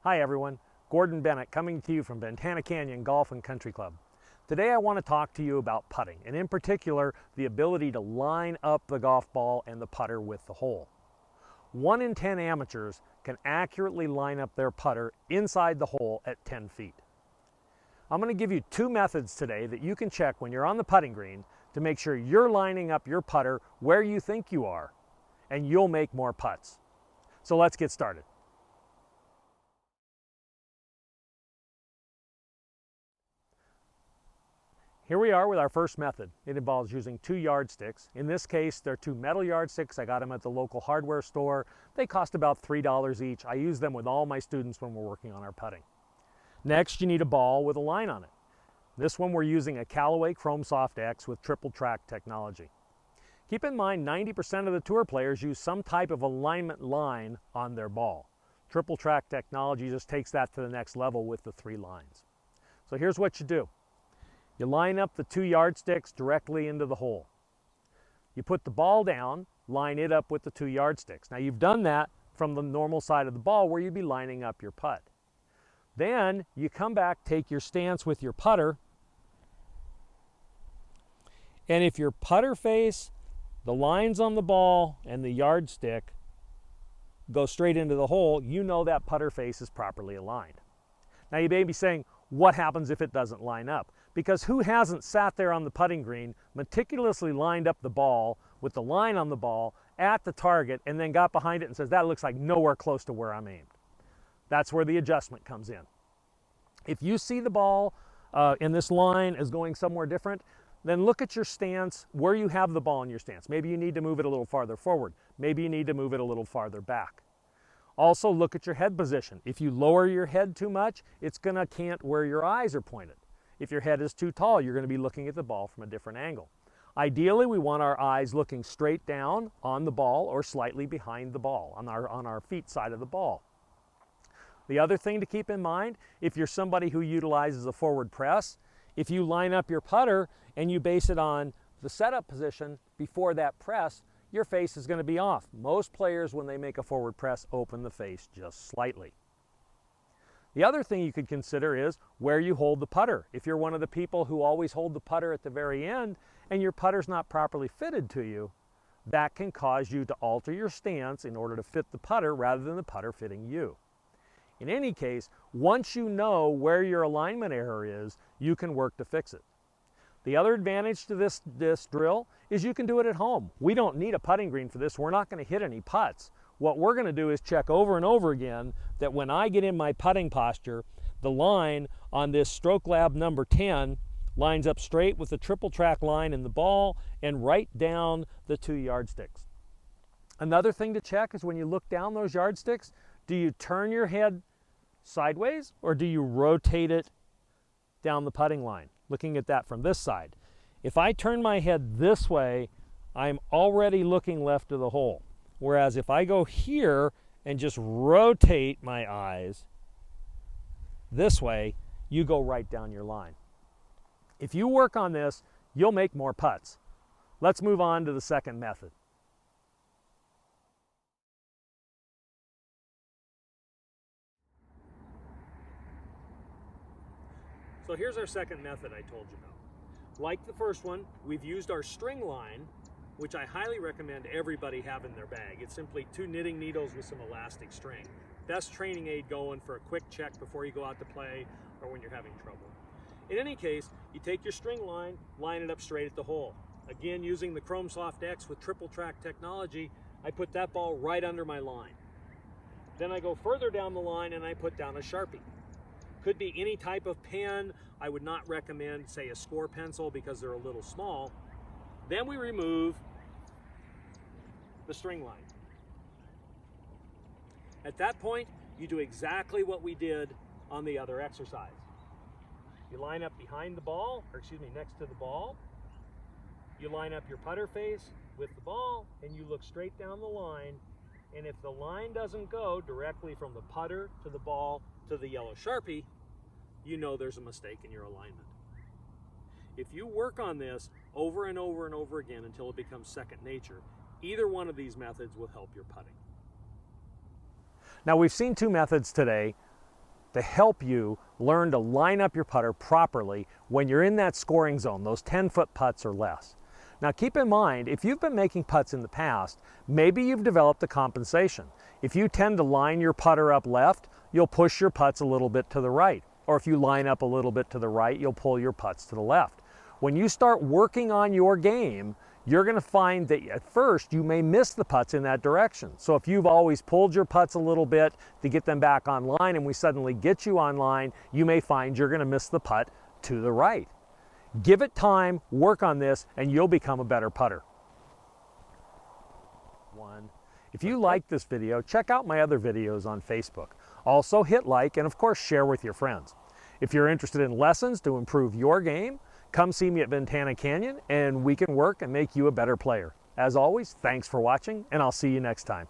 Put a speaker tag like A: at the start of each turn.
A: Hi everyone, Gordon Bennett coming to you from Ventana Canyon Golf and Country Club. Today I want to talk to you about putting, and in particular the ability to line up the golf ball and the putter with the hole. 1 in 10 amateurs can accurately line up their putter inside the hole at 10 feet. I'm going to give you 2 methods today that you can check when you're on the putting green to make sure you're lining up your putter where you think you are, and you'll make more putts. So let's get started. Here we are with our first method. It involves using 2 yardsticks. In this case, they're 2 metal yardsticks. I got them at the local hardware store. They cost about $3 each. I use them with all my students when we're working on our putting. Next, you need a ball with a line on it. This one we're using a Callaway Chrome Soft X with triple track technology. Keep in mind 90% of the tour players use some type of alignment line on their ball. Triple track technology just takes that to the next level with the 3 lines. So here's what you do. You line up the 2 yardsticks directly into the hole. You put the ball down, line it up with the 2 yardsticks. Now you've done that from the normal side of the ball where you'd be lining up your putt. Then you come back, take your stance with your putter, and if your putter face, the lines on the ball, and the yardstick go straight into the hole, you know that putter face is properly aligned. Now you may be saying, what happens if it doesn't line up? Because who hasn't sat there on the putting green, meticulously lined up the ball with the line on the ball at the target, and then got behind it and says, that looks like nowhere close to where I'm aimed. That's where the adjustment comes in. If you see the ball in this line is going somewhere different, then look at your stance, where you have the ball in your stance. Maybe you need to move it a little farther forward. Maybe you need to move it a little farther back. Also look at your head position. If you lower your head too much, it's going to cant where your eyes are pointed. If your head is too tall, you're going to be looking at the ball from a different angle. Ideally, we want our eyes looking straight down on the ball or slightly behind the ball, on our feet side of the ball. The other thing to keep in mind, if you're somebody who utilizes a forward press, if you line up your putter and you base it on the setup position before that press, your face is going to be off. Most players, when they make a forward press, open the face just slightly. The other thing you could consider is where you hold the putter. If you're one of the people who always hold the putter at the very end and your putter's not properly fitted to you, that can cause you to alter your stance in order to fit the putter rather than the putter fitting you. In any case, once you know where your alignment error is, you can work to fix it. The other advantage to this drill is you can do it at home. We don't need a putting green for this. We're not going to hit any putts. What we're going to do is check over and over again that when I get in my putting posture, the line on this Stroke Lab number 10 lines up straight with the triple track line in the ball and right down the 2 yardsticks. Another thing to check is when you look down those yardsticks, do you turn your head sideways or do you rotate it down the putting line? Looking at that from this side. If I turn my head this way, I'm already looking left of the hole. Whereas if I go here and just rotate my eyes this way, you go right down your line. If you work on this, you'll make more putts. Let's move on to the second method. So here's our second method I told you about. Like the first one, we've used our string line, which I highly recommend everybody have in their bag. It's simply 2 knitting needles with some elastic string. Best training aid going for a quick check before you go out to play or when you're having trouble. In any case, you take your string line, line it up straight at the hole. Again, using the Chrome Soft X with triple track technology, I put that ball right under my line. Then I go further down the line and I put down a Sharpie. Could be any type of pen. I would not recommend, say, a score pencil because they're a little small. Then we remove the string line. At that point, you do exactly what we did on the other exercise. You line up behind the ball, or excuse me, next to the ball. You line up your putter face with the ball, and you look straight down the line. And if the line doesn't go directly from the putter to the ball to the yellow Sharpie, you know there's a mistake in your alignment. If you work on this over and over and over again until it becomes second nature, either one of these methods will help your putting. Now we've seen 2 methods today. to help you learn to line up your putter properly when you're in that scoring zone, those 10-foot putts or less. Now keep in mind, if you've been making putts in the past, maybe you've developed a compensation. If you tend to line your putter up left, you'll push your putts a little bit to the right. Or if you line up a little bit to the right, you'll pull your putts to the left. When you start working on your game, you're going to find that at first you may miss the putts in that direction. So if you've always pulled your putts a little bit to get them back online and we suddenly get you online, you may find you're going to miss the putt to the right. Give it time, work on this, and you'll become a better putter. If you like this video, check out my other videos on Facebook. Also hit like and of course share with your friends. If you're interested in lessons to improve your game, come see me at Ventana Canyon and we can work and make you a better player. As always, thanks for watching and I'll see you next time.